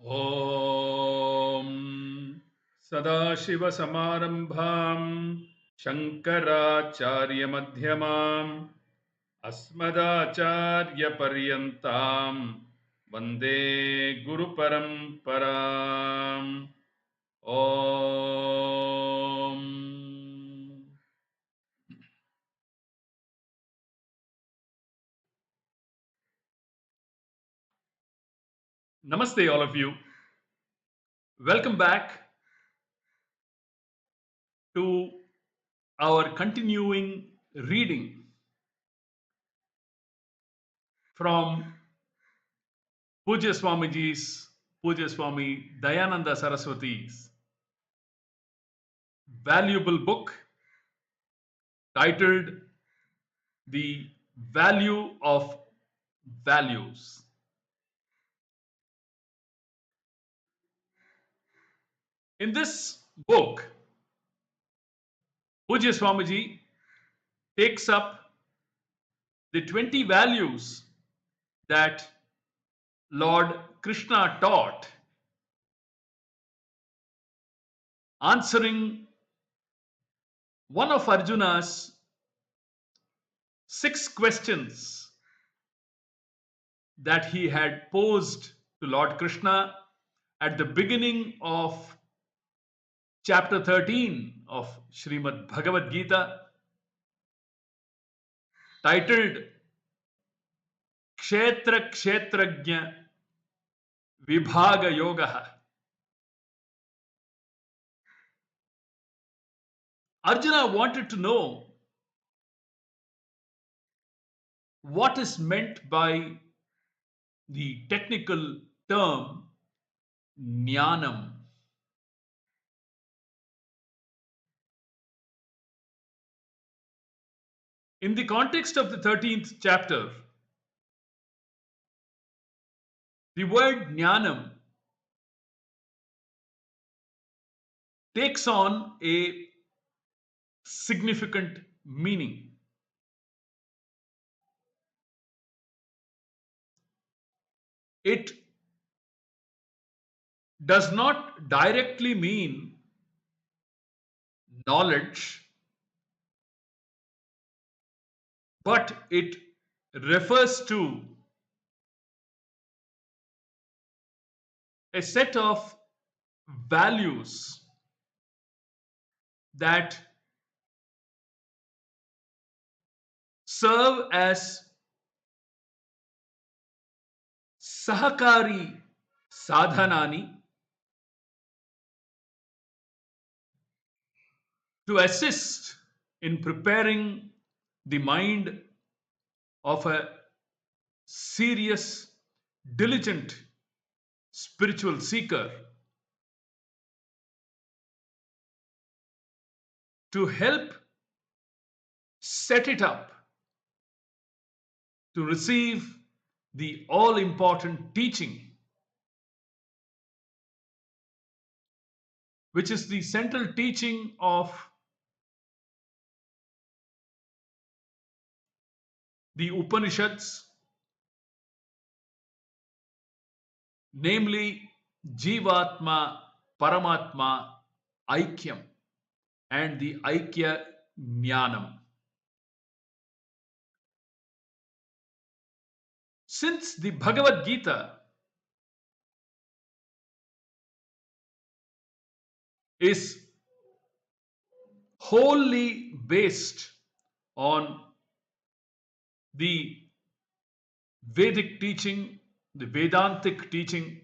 ॐ सदाशिवसमारम्भां शङ्कराचार्यमध्यमाम् अस्मदाचार्यपर्यन्तां वन्दे गुरुपरम्पराम् ॐ Namaste, all of you. Welcome back to our continuing reading from Poojya Swamiji's, Poojya Swami Dayananda Saraswati's valuable book titled The Value of Values. In this book, Poojya Swamiji takes up the 20 values that Lord Krishna taught, answering one of Arjuna's 6 questions that he had posed to Lord Krishna at the beginning of chapter 13 of Shrimad Bhagawad Geetha, titled Kshetra Kshetrajna Vibhaga Yogaha. Arjuna wanted to know what is meant by the technical term Jnanam. In the context of the 13th chapter, the word Jnanam takes on a significant meaning. It does not directly mean knowledge, but it refers to a set of values that serve as sahakari sadhanani to assist in preparing the mind of a serious, diligent spiritual seeker to help set it up to receive the all important teaching, which is the central teaching of the Upanishads, namely Jivatma Paramatma Aikyam and the Aikya Jnanam. Since the Bhagavad Gita is wholly based on the Vedic teaching, the Vedantic teaching,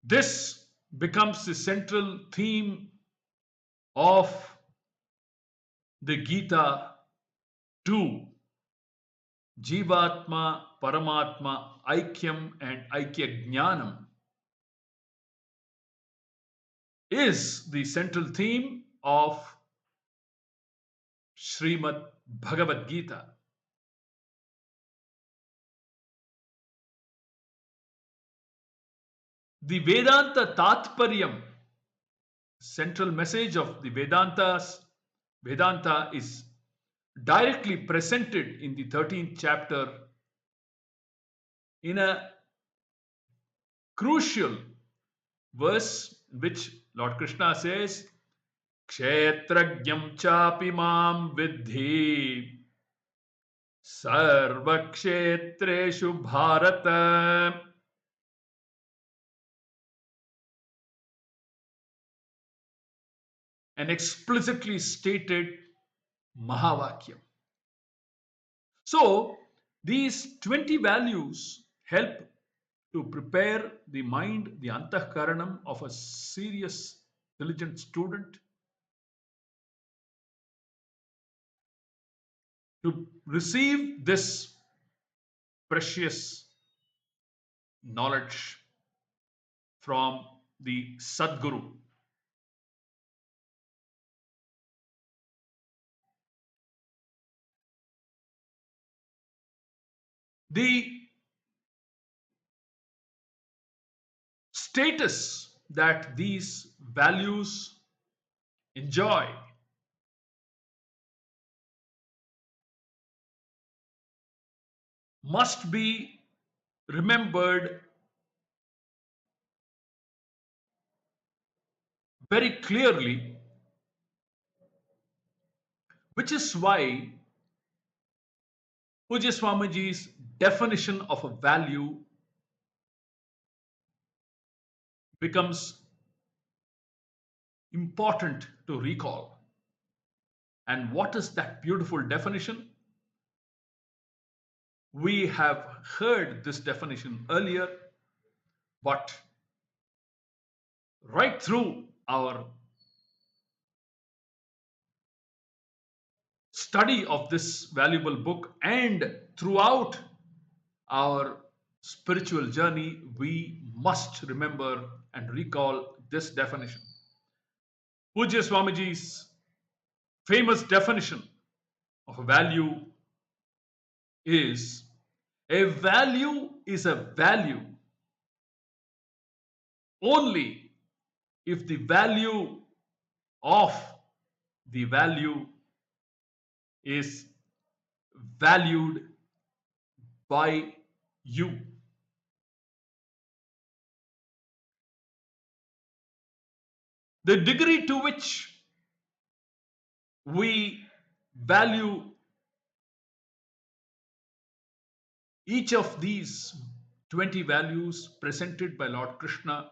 this becomes the central theme of the Gita too. Jivatma, Paramatma, Aikyam and Aikya Jnanam is the central theme of Shrimad Bhagavad Gita. The Vedanta Tatparyam, central message of the Vedanta is directly presented in the 13th chapter in a crucial verse in which Lord Krishna says, Kshetrajnam chapi mam vidhi sarvakshetreshu bharata. An explicitly stated Mahavakyam. So, these 20 values help to prepare the mind, the antahkaranam of a serious, diligent student to receive this precious knowledge from the Sadguru. The status that these values enjoy must be remembered very clearly, which is why Poojya Swamiji's definition of a value becomes important to recall. And what is that beautiful definition? We have heard this definition earlier, but right through our study of this valuable book and throughout our spiritual journey, we must remember and recall this definition. Poojya Swamiji's famous definition of a value is: a value is a value only if the value of the value is valued by you. The degree to which we value each of these 20 values presented by Lord Krishna,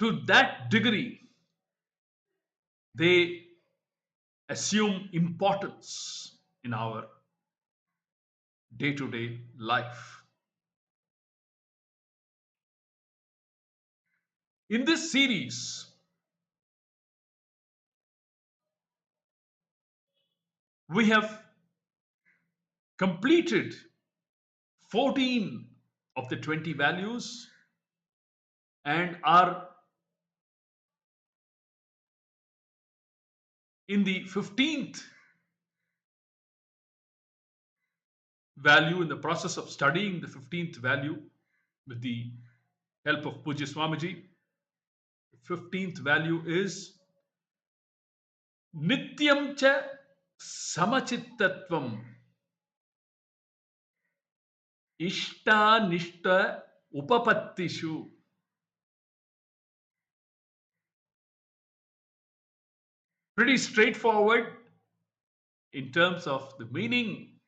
to that degree they assume importance in our day-to-day life. In this series, we have completed 14 of the 20 values and are in the 15th value, in the process of studying the 15th value with the help of Poojya Swamiji. The 15th value is Nityam cha Samachittatvam Ishtanishtopapattishu. Pretty straightforward in terms of the meaning,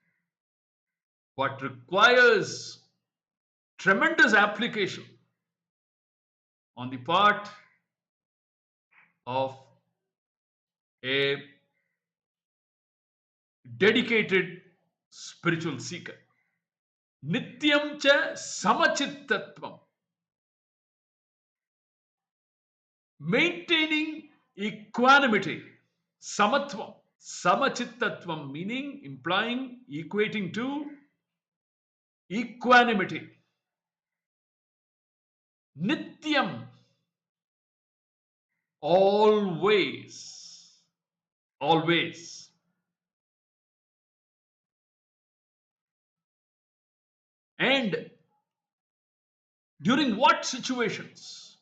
but requires tremendous application on the part of a dedicated spiritual seeker. Nityam cha Samachittatvam. Maintaining equanimity. Samatvam. Samachittatvam meaning, implying, equating to equanimity. Nityam. Always. Always. And during what situations?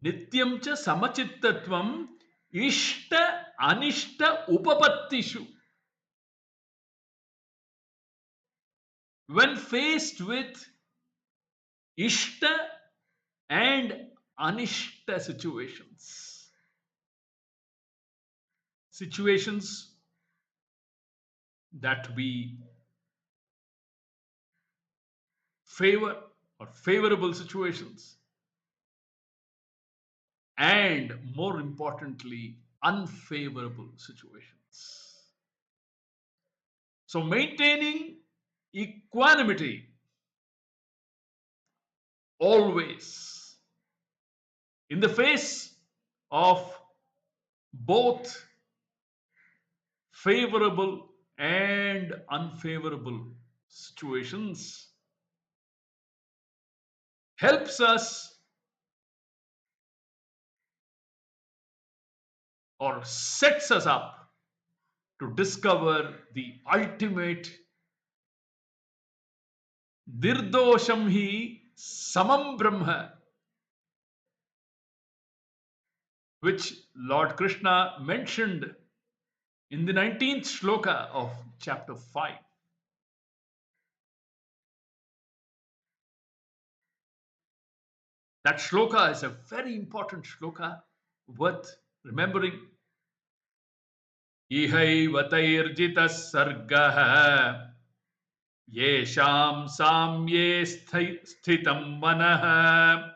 Nityam cha Samachittatvam Ishta Anishta Upapattishu. when faced with Ishta and Anishta situations. Situations that we favor or favorable situations, and more importantly, unfavorable situations. So, maintaining equanimity always in the face of both favorable and unfavorable situations helps us or sets us up to discover the ultimate nirdosham hi samam brahma, which Lord Krishna mentioned in the 19th shloka of chapter 5. That shloka is a very important shloka worth remembering. Ihaivatayirjita sargaha yesham samye sthitam manah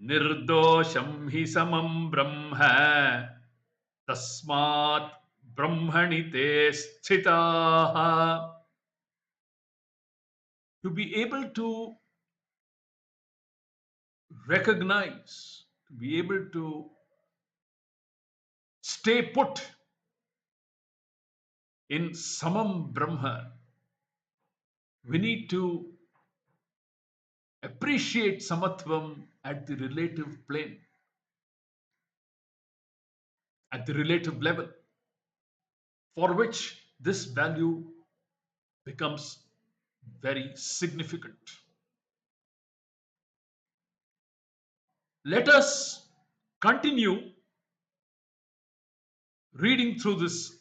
nirdosham hi samam brahma tasmat brahmani te sthitaha. To be able to recognize, to be able to stay put in samam brahma, we need to appreciate samatvam at the relative plane, at the relative level, for which this value becomes very significant. Let us continue reading through this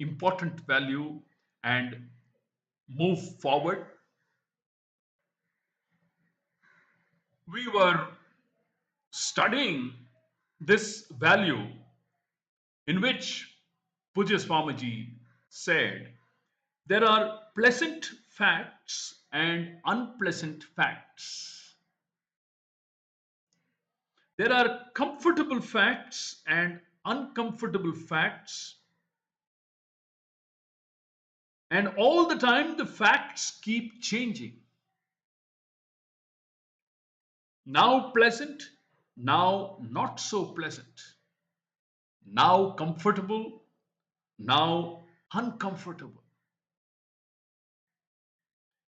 important value and move forward. We were studying this value in which Poojya Swamiji said there are pleasant facts and unpleasant facts. There are comfortable facts and uncomfortable facts. And all the time, the facts keep changing. Now pleasant, now not so pleasant. Now comfortable, now uncomfortable.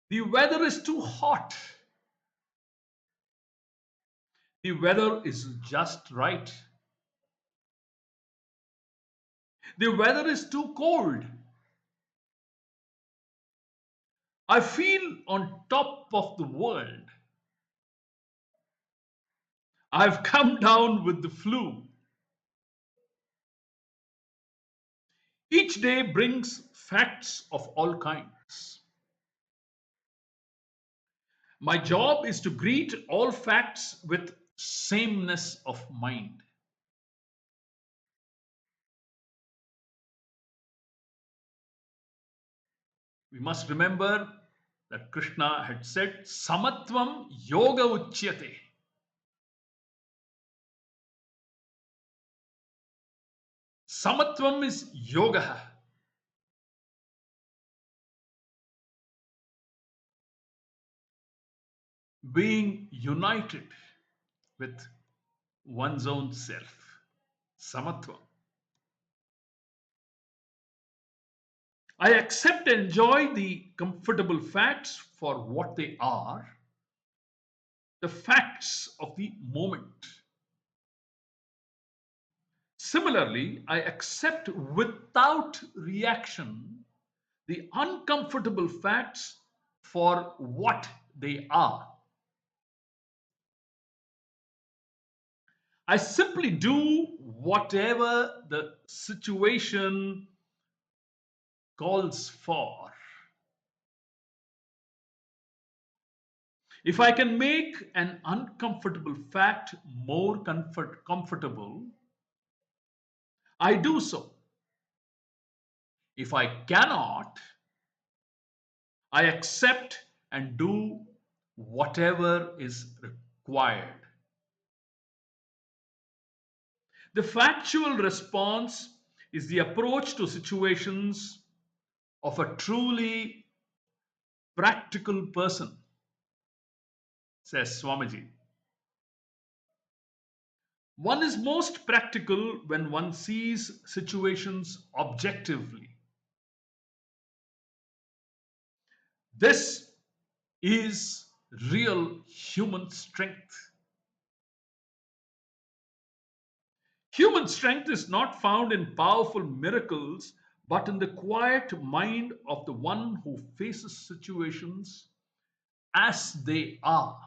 The weather is too hot. The weather is just right. The weather is too cold. I feel on top of the world. I've come down with the flu. Each day brings facts of all kinds. My job is to greet all facts with sameness of mind. We must remember that Krishna had said, Samatvam yoga uchyate. Samatvam is yoga. Being united with one's own self. Samatvam. I accept and enjoy the comfortable facts for what they are, the facts of the moment. Similarly, I accept without reaction the uncomfortable facts for what they are. I simply do whatever the situation calls for. If I can make an uncomfortable fact more comfortable, I do so. If I cannot, I accept and do whatever is required. The factual response is the approach to situations of a truly practical person, says Swamiji. One is most practical when one sees situations objectively. This is real human strength. Human strength is not found in powerful miracles, but in the quiet mind of the one who faces situations as they are.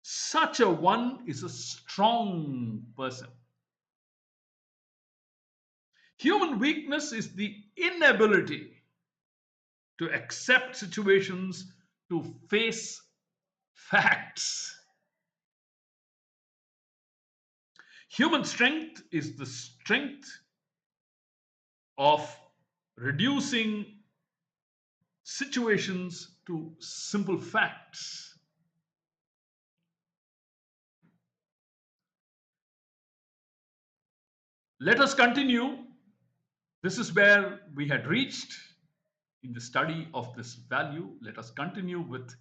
Such a one is a strong person. Human weakness is the inability to accept situations, to face facts. Human strength is the strength of reducing situations to simple facts. Let us continue. This is where we had reached in the study of this value. Let us continue with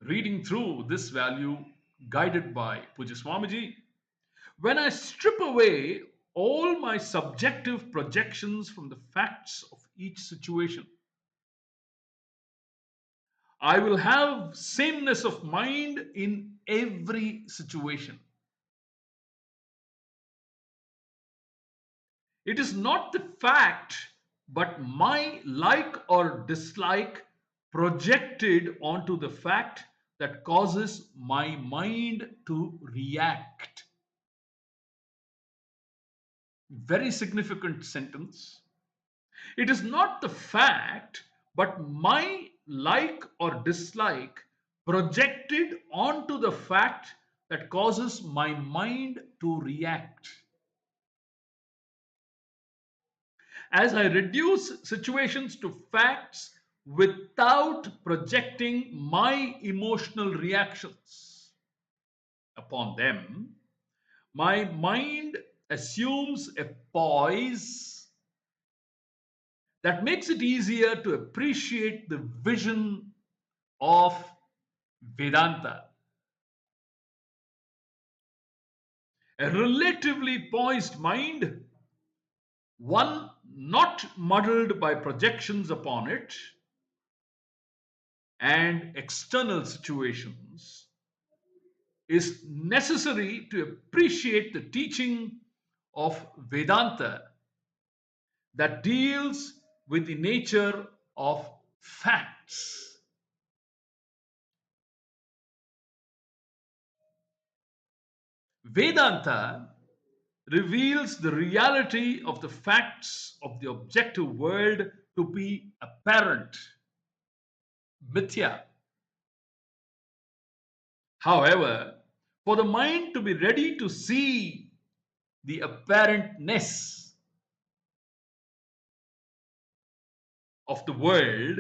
reading through this value guided by Poojya Swamiji. When I strip away all my subjective projections from the facts of each situation, I will have sameness of mind in every situation. It is not the fact, but my like or dislike projected onto the fact that causes my mind to react. Very significant sentence. It is not the fact, but my like or dislike projected onto the fact that causes my mind to react. As I reduce situations to facts without projecting my emotional reactions upon them, my mind assumes a poise that makes it easier to appreciate the vision of Vedanta. A relatively poised mind, one not muddled by projections upon it and external situations, is necessary to appreciate the teaching of Vedanta that deals with the nature of facts. Vedanta reveals the reality of the facts of the objective world to be apparent, mithya. However, for the mind to be ready to see the apparentness of the world,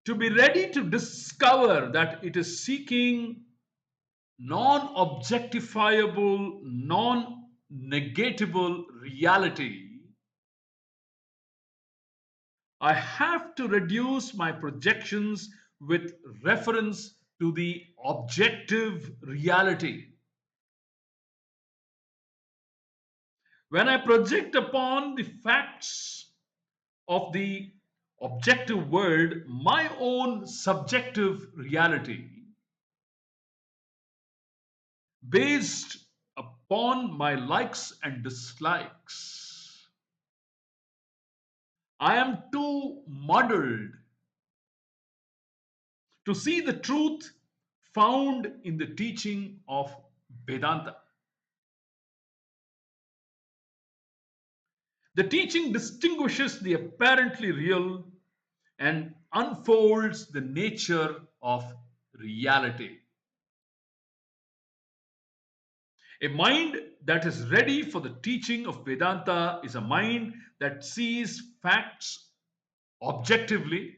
to be ready to discover that it is seeking non objectifiable, non negatable reality, I have to reduce my projections with reference to the objective reality. When I project upon the facts of the objective world my own subjective reality, based upon my likes and dislikes, I am too muddled to see the truth found in the teaching of Vedanta. The teaching distinguishes the apparently real and unfolds the nature of reality. A mind that is ready for the teaching of Vedanta is a mind that sees facts objectively,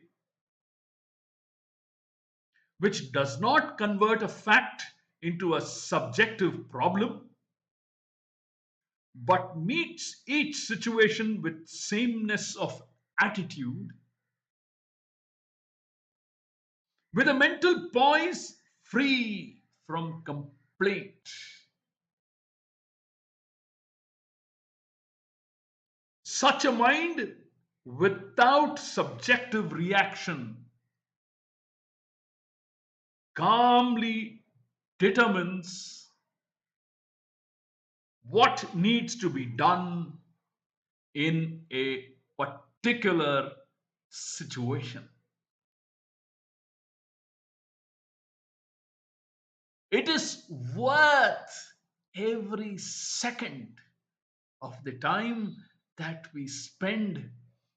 which does not convert a fact into a subjective problem, but meets each situation with sameness of attitude, with a mental poise free from complaint. Such a mind without subjective reaction calmly determines what needs to be done in a particular situation. It is worth every second of the time that we spend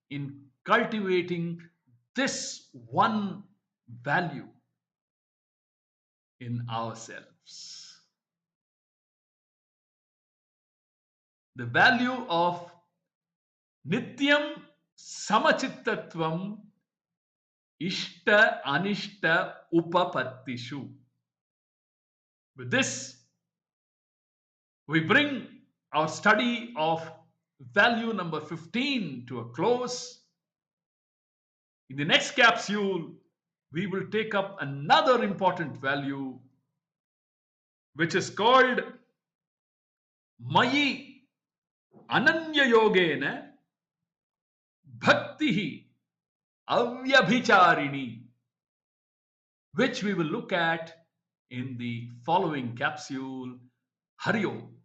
in cultivating this one value in ourselves. The value of Nityam Samachittatvam Ishtanishtopapattishu. With this, we bring our study of value number 15 to a close. In the next capsule, we will take up another important value, which is called Mayi Ananya Yogena Bhaktihi Avyabhicharini, which we will look at in the following capsule. Hari Om.